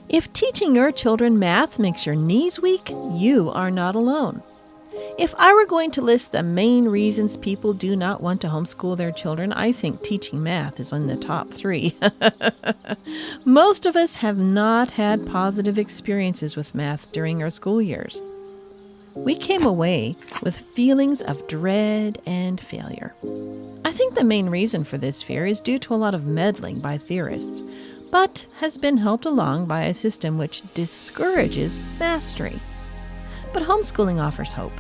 If teaching your children math makes your knees weak, you are not alone. If I were going to list the main reasons people do not want to homeschool their children, I think teaching math is in the top 3. Most of us have not had positive experiences with math during our school years. We came away with feelings of dread and failure. I think the main reason for this fear is due to a lot of meddling by theorists, but has been helped along by a system which discourages mastery. But homeschooling offers hope.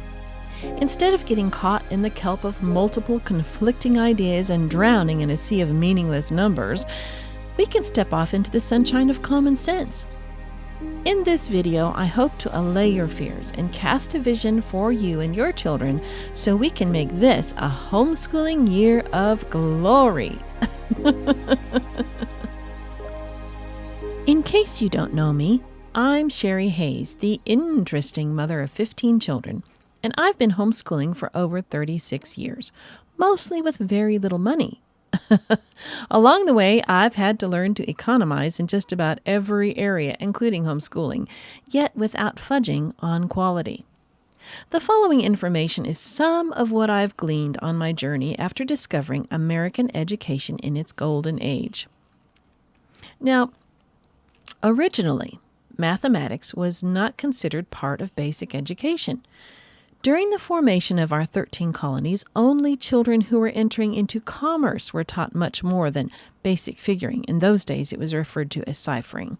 Instead of getting caught in the kelp of multiple conflicting ideas and drowning in a sea of meaningless numbers, we can step off into the sunshine of common sense. In this video, I hope to allay your fears and cast a vision for you and your children so we can make this a homeschooling year of glory. In case you don't know me, I'm Sherry Hayes, the interesting mother of 15 children, and I've been homeschooling for over 36 years, mostly with very little money. Along the way, I've had to learn to economize in just about every area, including homeschooling, yet without fudging on quality. The following information is some of what I've gleaned on my journey after discovering American education in its golden age. Now, originally, mathematics was not considered part of basic education. During the formation of our 13 colonies, only children who were entering into commerce were taught much more than basic figuring. In those days, it was referred to as ciphering.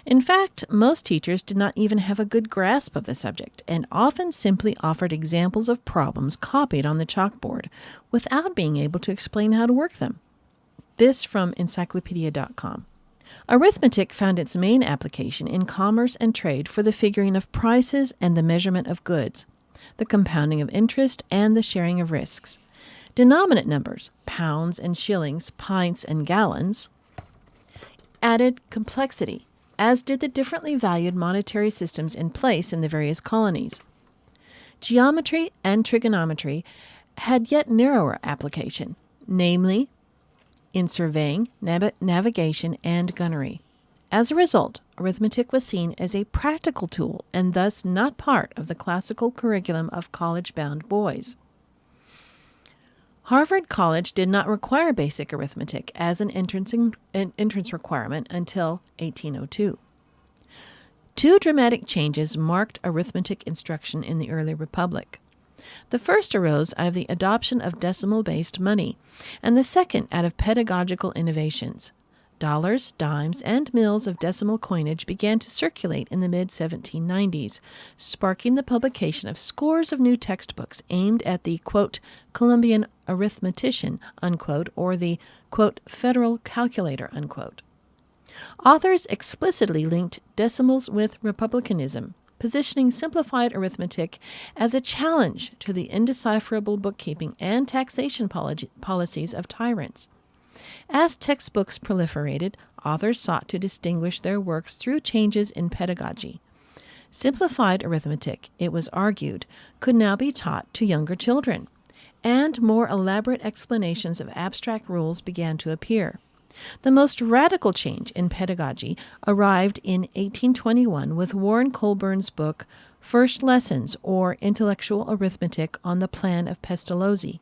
In fact, most teachers did not even have a good grasp of the subject and often simply offered examples of problems copied on the chalkboard without being able to explain how to work them. This from encyclopedia.com. Arithmetic found its main application in commerce and trade for the figuring of prices and the measurement of goods, the compounding of interest, and the sharing of risks. Denominant numbers, pounds and shillings, pints and gallons, added complexity, as did the differently valued monetary systems in place in the various colonies. Geometry and trigonometry had yet narrower application, namely in surveying, navigation, and gunnery. As a result, arithmetic was seen as a practical tool and thus not part of the classical curriculum of college-bound boys. Harvard College did not require basic arithmetic as an entrance requirement until 1802. Two dramatic changes marked arithmetic instruction in the early republic. The first arose out of the adoption of decimal-based money, and the second out of pedagogical innovations. Dollars, dimes, and mills of decimal coinage began to circulate in the mid-1790s, sparking the publication of scores of new textbooks aimed at the, quote, Columbian arithmetician, unquote, or the, quote, federal calculator, unquote. Authors explicitly linked decimals with republicanism, positioning simplified arithmetic as a challenge to the indecipherable bookkeeping and taxation policies of tyrants. As textbooks proliferated, authors sought to distinguish their works through changes in pedagogy. Simplified arithmetic, it was argued, could now be taught to younger children, and more elaborate explanations of abstract rules began to appear. The most radical change in pedagogy arrived in 1821 with Warren Colburn's book, First Lessons, or Intellectual Arithmetic on the Plan of Pestalozzi.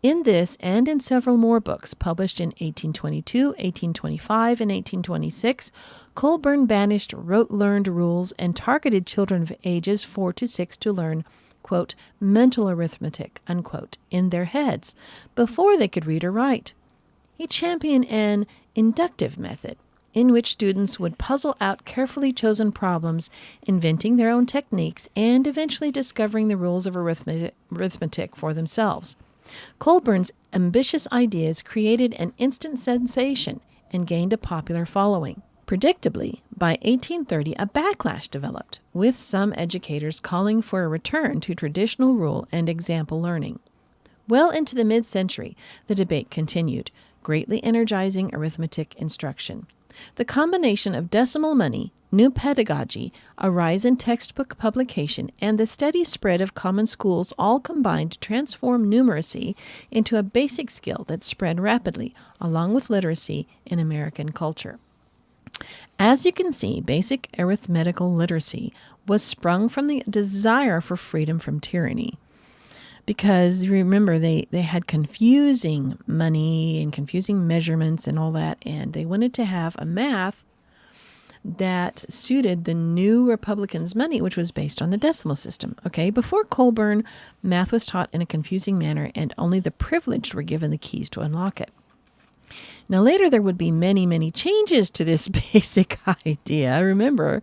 In this and in several more books published in 1822, 1825, and 1826, Colburn banished rote-learned rules and targeted children of ages 4 to 6 to learn, quote, mental arithmetic, unquote, in their heads before they could read or write. He championed an inductive method in which students would puzzle out carefully chosen problems, inventing their own techniques, and eventually discovering the rules of arithmetic for themselves. Colburn's ambitious ideas created an instant sensation and gained a popular following. Predictably, by 1830, a backlash developed, with some educators calling for a return to traditional rule and example learning. Well into the mid-century, the debate continued, greatly energizing arithmetic instruction. The combination of decimal money, new pedagogy, a rise in textbook publication, and the steady spread of common schools all combined to transform numeracy into a basic skill that spread rapidly, along with literacy, in American culture. As you can see, basic arithmetical literacy was sprung from the desire for freedom from tyranny. Because remember, they had confusing money and confusing measurements and all that, and they wanted to have a math that suited the new Republicans' money, which was based on the decimal system. Okay, before Colburn, math was taught in a confusing manner, and only the privileged were given the keys to unlock it. Now, later there would be many, many changes to this basic idea. Remember,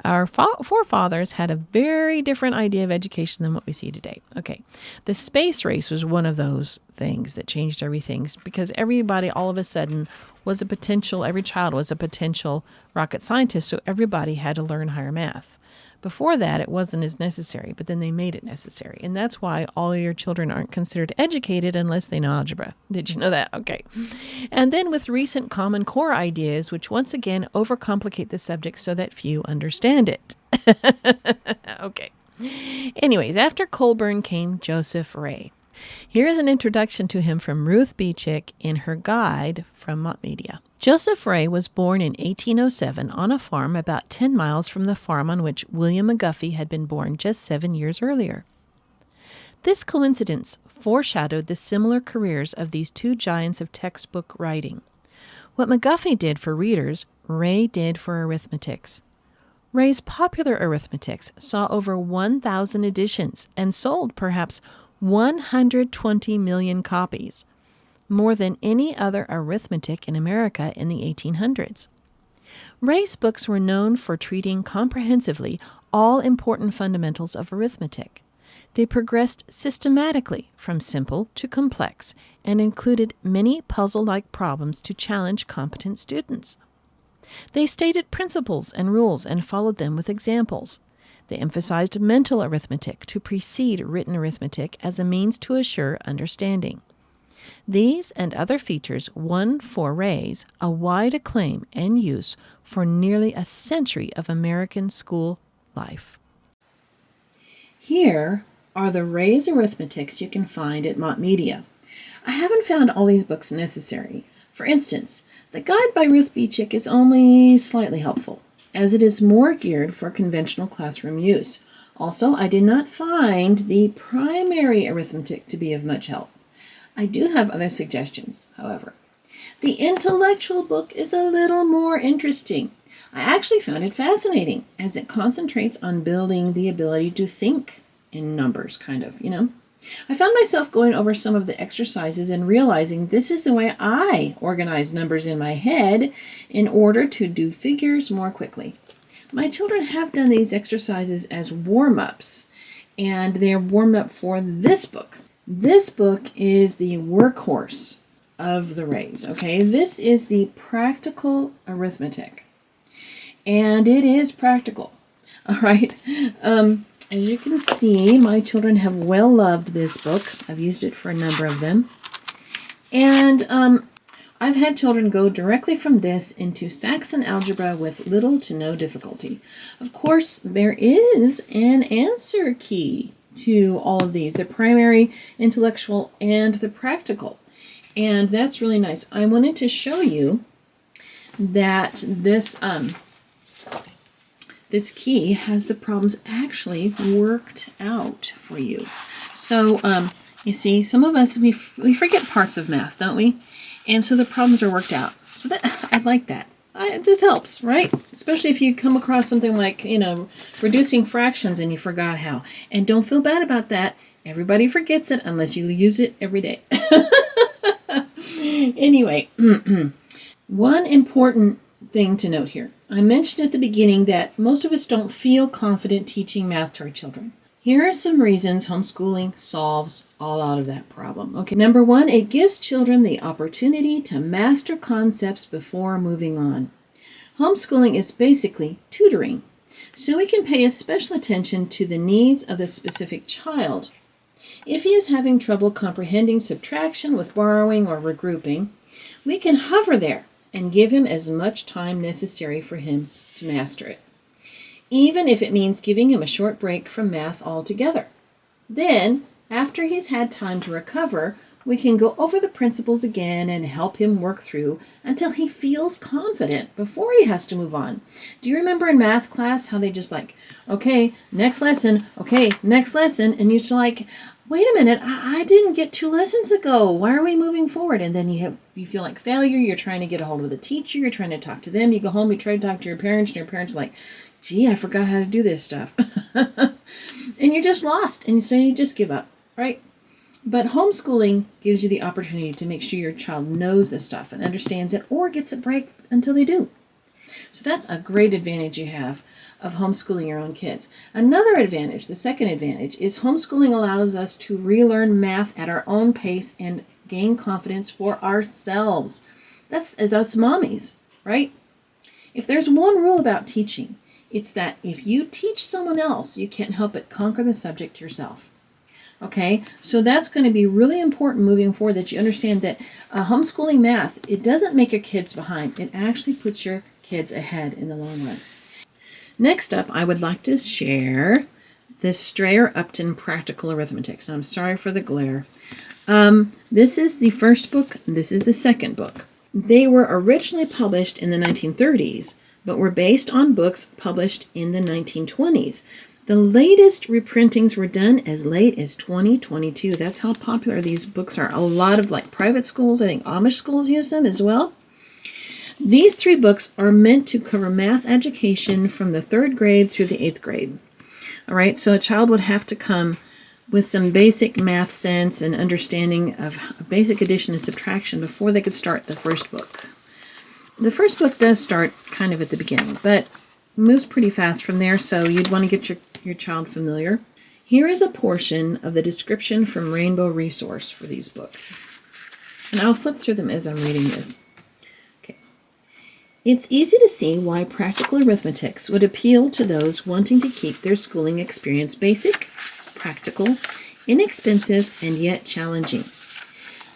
our forefathers had a very different idea of education than what we see today. Okay, the space race was one of those things that changed everything because everybody all of a sudden was a potential, every child was a potential rocket scientist, so everybody had to learn higher math. Before that, it wasn't as necessary, but then they made it necessary. And that's why all your children aren't considered educated unless they know algebra. Did you know that? Okay. And then with recent Common Core ideas, which once again overcomplicate the subject so that few understand it. Okay. Anyways, after Colburn came Joseph Ray. Here is an introduction to him from Ruth Beechick in her guide from Mott Media. Joseph Ray was born in 1807 on a farm about 10 miles from the farm on which William McGuffey had been born just 7 years earlier. This coincidence foreshadowed the similar careers of these two giants of textbook writing. What McGuffey did for readers, Ray did for arithmetics. Ray's popular arithmetics saw over 1,000 editions and sold perhaps 120 million copies, more than any other arithmetic in America in the 1800s. Ray's books were known for treating comprehensively all important fundamentals of arithmetic. They progressed systematically from simple to complex and included many puzzle-like problems to challenge competent students. They stated principles and rules and followed them with examples. They emphasized mental arithmetic to precede written arithmetic as a means to assure understanding. These and other features won for Ray's a wide acclaim and use for nearly a century of American school life. Here are the Ray's arithmetics you can find at Mott Media. I haven't found all these books necessary. For instance, the guide by Ruth Beechick is only slightly helpful, as it is more geared for conventional classroom use. Also, I did not find the primary arithmetic to be of much help. I do have other suggestions, however. The intellectual book is a little more interesting. I actually found it fascinating, as it concentrates on building the ability to think in numbers, kind of, I found myself going over some of the exercises and realizing this is the way I organize numbers in my head in order to do figures more quickly. My children have done these exercises as warm-ups, and they're warmed up for this book. This book is the workhorse of the Rays, okay? This is the practical arithmetic, and it is practical, all right? As you can see, my children have well loved this book. I've used it for a number of them. And I've had children go directly from this into Saxon algebra with little to no difficulty. Of course, there is an answer key to all of these, the primary, intellectual, and the practical. And that's really nice. I wanted to show you that this key has the problems actually worked out for you. So, you see, some of us, we forget parts of math, don't we? And so the problems are worked out. So that I like that. It just helps, right? Especially if you come across something like, reducing fractions and you forgot how. And don't feel bad about that. Everybody forgets it unless you use it every day. Anyway, one important thing to note here. I mentioned at the beginning that most of us don't feel confident teaching math to our children. Here are some reasons homeschooling solves all out of that problem. Okay, number one, it gives children the opportunity to master concepts before moving on. Homeschooling is basically tutoring, so we can pay special attention to the needs of the specific child. If he is having trouble comprehending subtraction with borrowing or regrouping, we can hover there and give him as much time necessary for him to master it, even if it means giving him a short break from math altogether. Then, after he's had time to recover, we can go over the principles again and help him work through until he feels confident before he has to move on. Do you remember in math class how they just like, okay, next lesson, and you're just like, wait a minute, I didn't get 2 lessons ago. Why are we moving forward? And then you feel like failure. You're trying to get a hold of the teacher. You're trying to talk to them. You go home, you try to talk to your parents, and your parents are like, gee, I forgot how to do this stuff. And you're just lost, and so you just give up, right? But homeschooling gives you the opportunity to make sure your child knows this stuff and understands it or gets a break until they do. So that's a great advantage you have of homeschooling your own kids. Another advantage, the second advantage, is homeschooling allows us to relearn math at our own pace and gain confidence for ourselves. That's as us mommies, right? If there's one rule about teaching, it's that if you teach someone else, you can't help but conquer the subject yourself. Okay, so that's going to be really important moving forward, that you understand that homeschooling math, it doesn't make your kids behind. It actually puts your kids ahead in the long run. Next up, I would like to share the Strayer-Upton Practical Arithmetic. So I'm sorry for the glare. This is the first book. This is the second book. They were originally published in the 1930s, but were based on books published in the 1920s. The latest reprintings were done as late as 2022. That's how popular these books are. A lot of private schools, I think Amish schools use them as well. These 3 books are meant to cover math education from the 3rd grade through the 8th grade. All right, so a child would have to come with some basic math sense and understanding of basic addition and subtraction before they could start the first book. The first book does start kind of at the beginning, but moves pretty fast from there, so you'd want to get your child familiar. Here is a portion of the description from Rainbow Resource for these books. And I'll flip through them as I'm reading this. Okay. It's easy to see why practical arithmetics would appeal to those wanting to keep their schooling experience basic, practical, inexpensive, and yet challenging.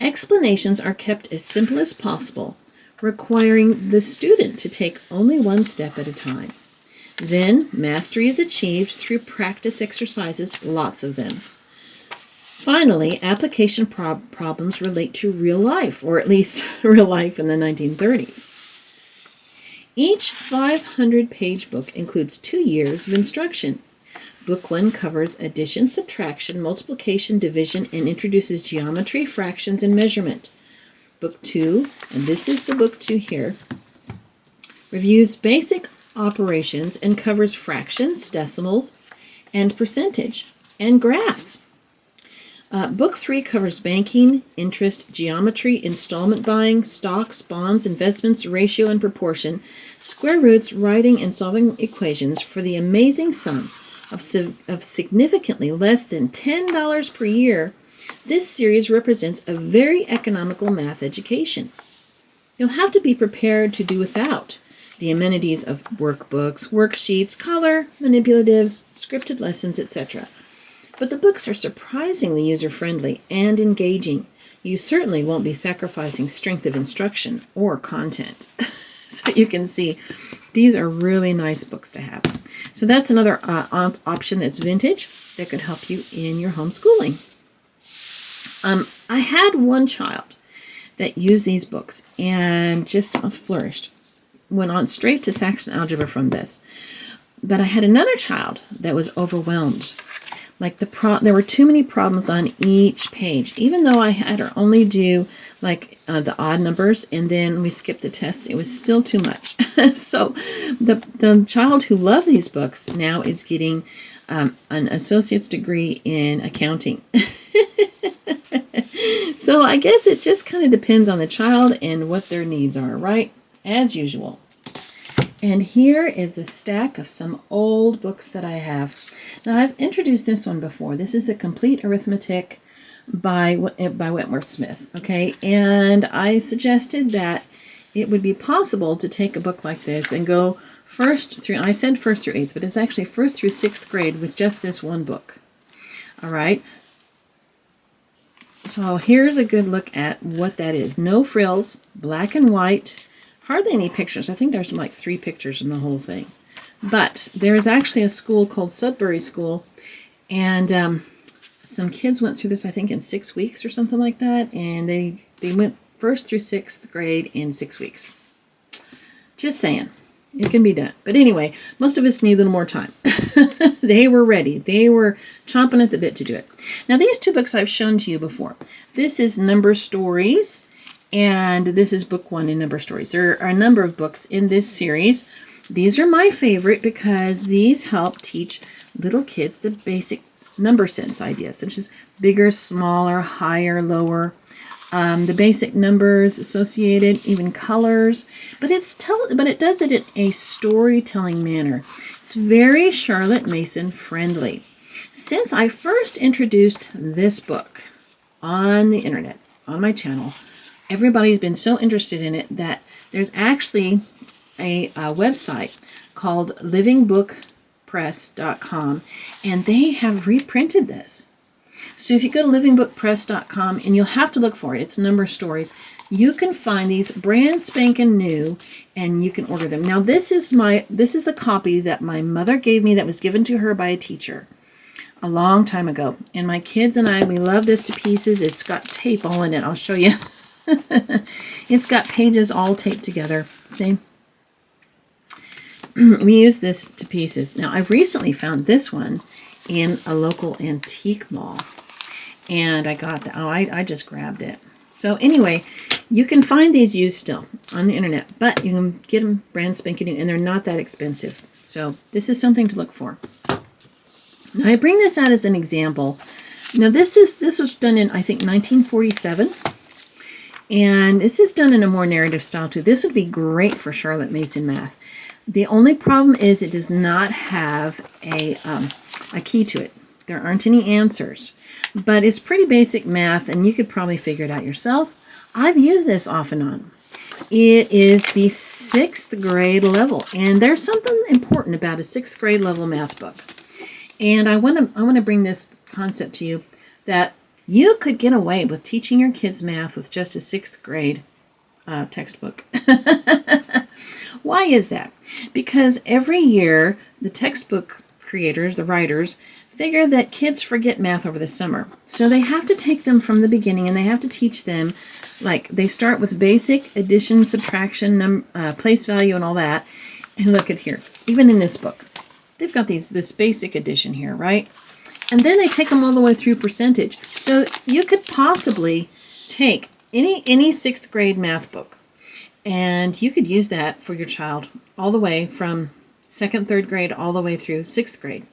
Explanations are kept as simple as possible, requiring the student to take only one step at a time. Then, mastery is achieved through practice exercises, lots of them. Finally, application problems relate to real life, or at least real life in the 1930s. Each 500-page book includes 2 years of instruction. Book 1 covers addition, subtraction, multiplication, division, and introduces geometry, fractions, and measurement. Book 2, and this is the book 2 here, reviews basic operations and covers fractions, decimals, and percentage, and graphs. Book 3 covers banking, interest, geometry, installment buying, stocks, bonds, investments, ratio and proportion, square roots, writing, and solving equations for the amazing sum of significantly less than $10 per year. This series represents a very economical math education. You'll have to be prepared to do without the amenities of workbooks, worksheets, color, manipulatives, scripted lessons, etc. But the books are surprisingly user-friendly and engaging. You certainly won't be sacrificing strength of instruction or content. So you can see these are really nice books to have. So that's another option that's vintage that could help you in your homeschooling. I had one child that used these books and just flourished. Went on straight to Saxon algebra from this. But I had another child that was overwhelmed. There were too many problems on each page. Even though I had her only do the odd numbers and then we skipped the tests, it was still too much. So the child who loved these books now is getting an associate's degree in accounting. So I guess it just kind of depends on the child and what their needs are, right? As usual. And here is a stack of some old books that I have. Now, I've introduced this one before. This is the Complete Arithmetic by Wentworth Smith, okay? And I suggested that it would be possible to take a book like this and go I said first through 8th, but it's actually 1st through 6th grade with just this one book, all right? So here's a good look at what that is. No frills, black and white, hardly any pictures. I think there's 3 pictures in the whole thing. But there is actually a school called Sudbury School, and Some kids went through this, I think, in 6 weeks or something like that, and they went first through 6th grade in 6 weeks. Just saying. It can be done. But anyway, most of us need a little more time. They were ready. They were chomping at the bit to do it. Now, these 2 books I've shown to you before. This is Number Stories, and this is book 1 in Number Stories. There are a number of books in this series. These are my favorite because these help teach little kids the basic number sense ideas, such as bigger, smaller, higher, lower, the basic numbers associated, even colors, but it does it in a storytelling manner. It's very Charlotte Mason friendly. Since I first introduced this book on the internet, on my channel, everybody's been so interested in it that there's actually a website called livingbookpress.com, and they have reprinted this. So if you go to livingbookpress.com, and you'll have to look for it, it's Number Stories, you can find these brand spanking new, and you can order them. Now this is a copy that my mother gave me that was given to her by a teacher a long time ago. And my kids and I, we love this to pieces. It's got tape all in it. I'll show you. It's got pages all taped together. See? We use this to pieces. Now I've recently found this one in a local antique mall, and I got that. I just grabbed it. So anyway, you can find these used still on the internet, but you can get them brand spanking new, and they're not that expensive. So this is something to look for. Now I bring this out as an example. Now this was done in, I think, 1947, and this is done in a more narrative style too. This would be great for Charlotte Mason math. The only problem is it does not have a key to it. There aren't any answers, but it's pretty basic math, and you could probably figure it out yourself. I've used this off and on. It is the 6th grade level, and there's something important about a 6th grade level math book. And I want to bring this concept to you that you could get away with teaching your kids math with just a 6th grade textbook. Why is that? Because every year the textbook creators, the writers, figure that kids forget math over the summer. So they have to take them from the beginning, and they have to teach them, like, they start with basic addition, subtraction, place value, and all that. And look at here, even in this book, they've got this basic addition here, right? And then they take them all the way through percentage. So you could possibly take any 6th grade math book, and you could use that for your child all the way from 2nd, 3rd grade, all the way through 6th grade.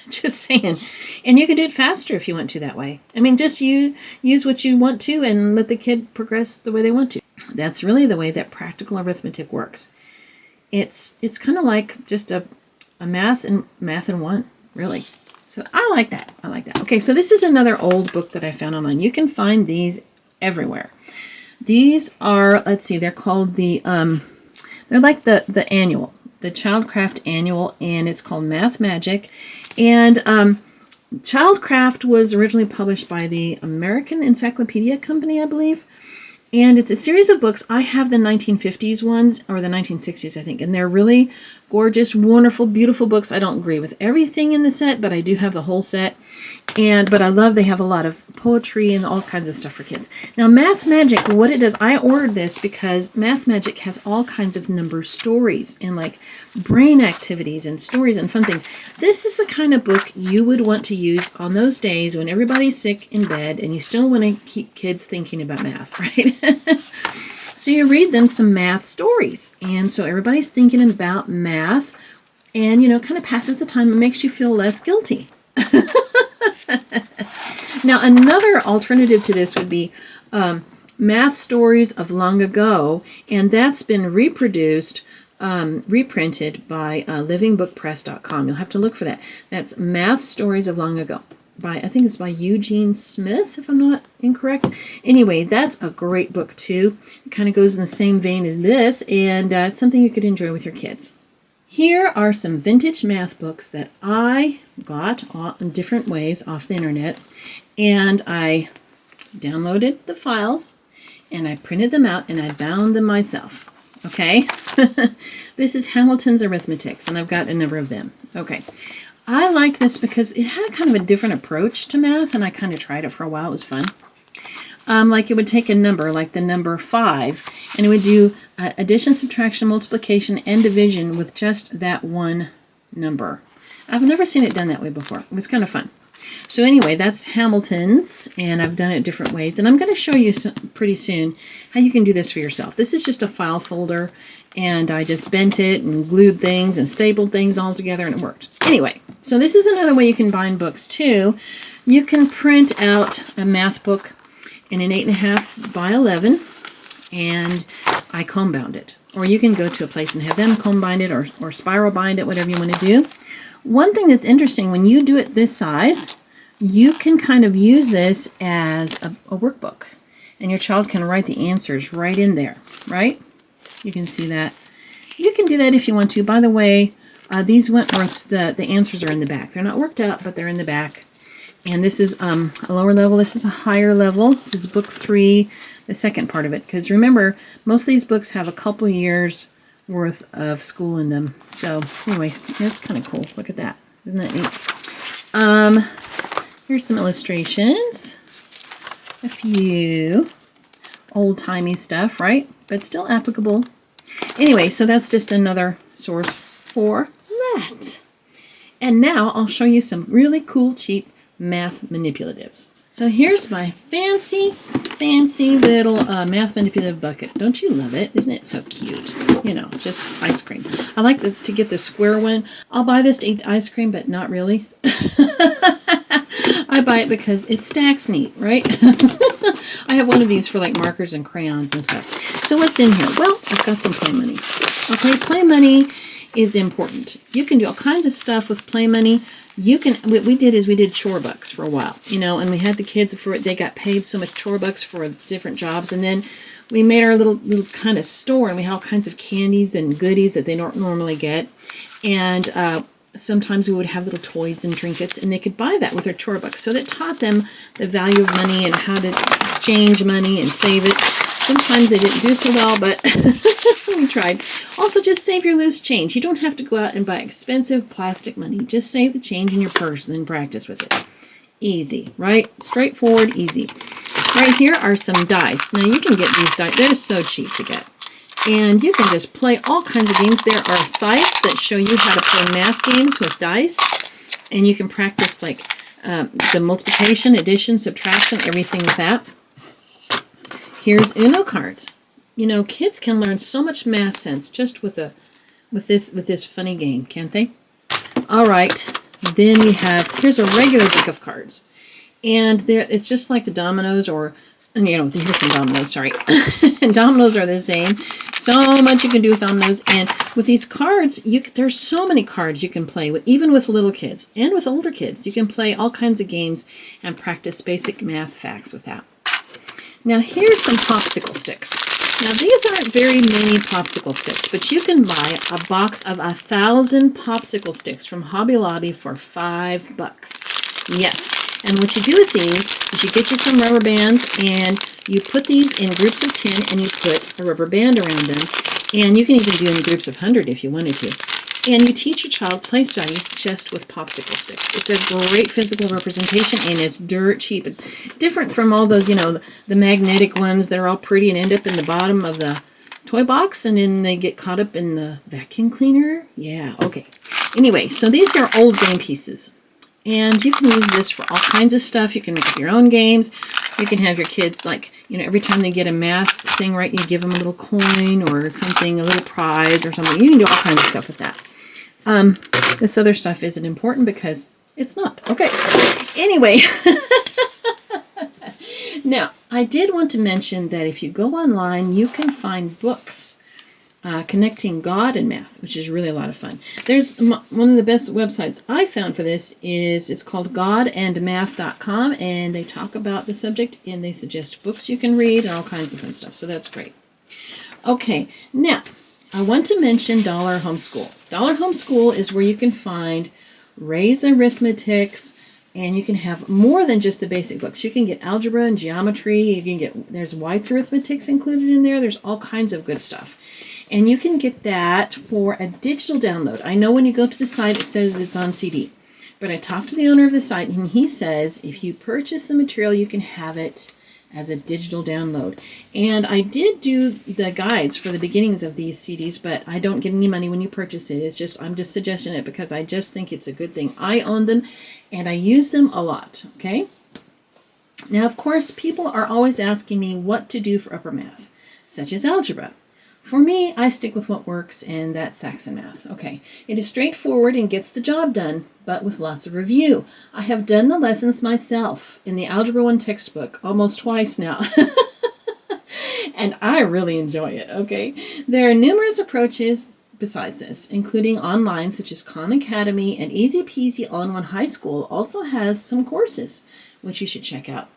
Just saying. And you can do it faster if you want to that way. I mean, just use what you want to and let the kid progress the way they want to. That's really the way that practical arithmetic works. It's kind of like just a math in one, really. So I like that. I like that. Okay, so this is another old book that I found online. You can find these everywhere. These are, let's see, they're called they're like the annual, the Childcraft Annual, and it's called Math Magic. And Childcraft was originally published by the American Encyclopedia Company, I believe. And it's a series of books. I have the 1950s ones, or the 1960s, I think. And they're really gorgeous, wonderful, beautiful books. I don't agree with everything in the set, but I do have the whole set. But I love they have a lot of poetry and all kinds of stuff for kids. Now, Math Magic, what it does, I ordered this because Math Magic has all kinds of number stories and like brain activities and stories and fun things. This is the kind of book you would want to use on those days when everybody's sick in bed and you still want to keep kids thinking about math, right? So you read them some math stories. And so everybody's thinking about math and, kind of passes the time and makes you feel less guilty. Now, another alternative to this would be Math Stories of Long Ago, and that's been reprinted by livingbookpress.com. You'll have to look for that. That's Math Stories of Long Ago. I think it's by Eugene Smith, if I'm not incorrect. Anyway, that's a great book, too. It kind of goes in the same vein as this, and it's something you could enjoy with your kids. Here are some vintage math books that I got in different ways off the internet, and I downloaded the files, and I printed them out, and I bound them myself. Okay? This is Hamilton's Arithmetics, and I've got a number of them. Okay. I like this because it had kind of a different approach to math, and I kind of tried it for a while. It was fun. Like it would take a number, like the number 5, and it would do addition, subtraction, multiplication, and division with just that one number. I've never seen it done that way before. It was kind of fun. So anyway, that's Hamilton's, and I've done it different ways. And I'm going to show you pretty soon how you can do this for yourself. This is just a file folder, and I just bent it and glued things and stapled things all together, and it worked. Anyway, so this is another way you can bind books too. You can print out a math book in an 8.5 by 11, and I comb bound it. Or you can go to a place and have them comb bind it or spiral bind it, whatever you want to do. One thing that's interesting, when you do it this size, you can kind of use this as a workbook. And your child can write the answers right in there, right? You can see that. You can do that if you want to. By the way, these Wentworths, the answers are in the back. They're not worked out, but they're in the back. And this is a lower level. This is a higher level. This is book 3, the second part of it. Because remember, most of these books have a couple years worth of school in them. So anyway, that's kind of cool. Look at that. Isn't that neat? Here's some illustrations. A few old-timey stuff, right? But still applicable. Anyway, so that's just another source for that. And now I'll show you some really cool, cheap math manipulatives. So here's my fancy little math manipulative bucket. Don't you love it? Isn't it so cute? You know, just ice cream. I like to get the square one. I'll buy this to eat the ice cream, but not really. I buy it because it stacks neat, right? I have one of these for like markers and crayons and stuff. So what's in here? Well, I've got some play money. Okay, play money is important. You can do all kinds of stuff with play money. You can, what we did is we did chore bucks for a while, you know, and we had the kids they got paid so much chore bucks for different jobs, and then we made our little kind of store, and we had all kinds of candies and goodies that they don't normally get, and sometimes we would have little toys and trinkets, and they could buy that with their chore bucks. So that taught them the value of money and how to exchange money and save it. Sometimes they didn't do so well, but we tried. Also, just save your loose change. You don't have to go out and buy expensive plastic money. Just save the change in your purse and then practice with it. Easy, right? Straightforward, easy. Right here are some dice. Now, you can get these dice. They're so cheap to get. And you can just play all kinds of games. There are sites that show you how to play math games with dice. And you can practice like the multiplication, addition, subtraction, everything with that. Here's Uno cards. You know, kids can learn so much math sense just with this funny game, can't they? All right. Then we have, here's a regular deck of cards. And it's just like the dominoes, or, you know, here's some dominoes, sorry. And dominoes are the same. So much you can do with dominoes. And with these cards, there's so many cards you can play with, even with little kids and with older kids. You can play all kinds of games and practice basic math facts with that. Now here's some popsicle sticks. Now these aren't very many popsicle sticks, but you can buy a box of 1,000 popsicle sticks from Hobby Lobby for $5. Yes, and what you do with these is you get you some rubber bands and you put these in groups of 10 and you put a rubber band around them. And you can even do in groups of 100 if you wanted to. And you teach your child place value just with popsicle sticks. It's a great physical representation, and it's dirt cheap. It's different from all those, you know, the magnetic ones that are all pretty and end up in the bottom of the toy box, and then they get caught up in the vacuum cleaner. Yeah, okay. Anyway, so these are old game pieces. And you can use this for all kinds of stuff. You can make up your own games. You can have your kids, like, you know, every time they get a math thing right, you give them a little coin or something, a little prize or something. You can do all kinds of stuff with that. This other stuff isn't important because it's not. Okay. Anyway. Now, I did want to mention that if you go online, you can find books connecting God and math, which is really a lot of fun. There's one of the best websites I found for this it's called godandmath.com, and they talk about the subject and they suggest books you can read and all kinds of fun stuff. So that's great. Okay, now I want to mention Dollar Homeschool. Dollar Homeschool is where you can find Ray's Arithmetics, and you can have more than just the basic books. You can get algebra and geometry. You can get, there's White's Arithmetics included in there. There's all kinds of good stuff. And you can get that for a digital download. I know when you go to the site, it says it's on CD. But I talked to the owner of the site, and he says if you purchase the material, you can have it as a digital download. And I did do the guides for the beginnings of these CDs, but I don't get any money when you purchase it. It's just, I'm just suggesting it because I just think it's a good thing. I own them and I use them a lot, okay? Now, of course, people are always asking me what to do for upper math, such as algebra. For me, I stick with what works, and that's Saxon Math. Okay, it is straightforward and gets the job done, but with lots of review. I have done the lessons myself in the Algebra 1 textbook almost twice now. And I really enjoy it, okay? There are numerous approaches besides this, including online, such as Khan Academy, and Easy Peasy All-in-One High School also has some courses, which you should check out.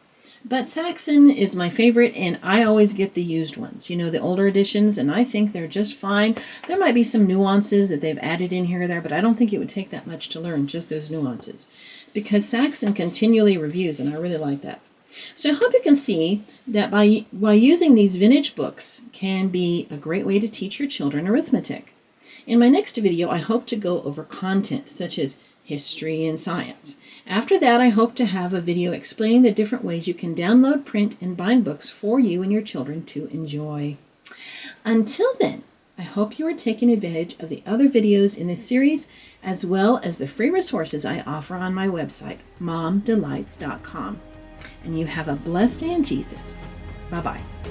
But Saxon is my favorite, and I always get the used ones, the older editions, and I think they're just fine. There might be some nuances that they've added in here or there, but I don't think it would take that much to learn just those nuances, because Saxon continually reviews, and I really like that. So I hope you can see that while using these vintage books can be a great way to teach your children arithmetic. In my next video, I hope to go over content, such as history and science. After that, I hope to have a video explaining the different ways you can download, print, and bind books for you and your children to enjoy. Until then, I hope you are taking advantage of the other videos in this series, as well as the free resources I offer on my website, momdelights.com. And you have a blessed day in Jesus. Bye-bye.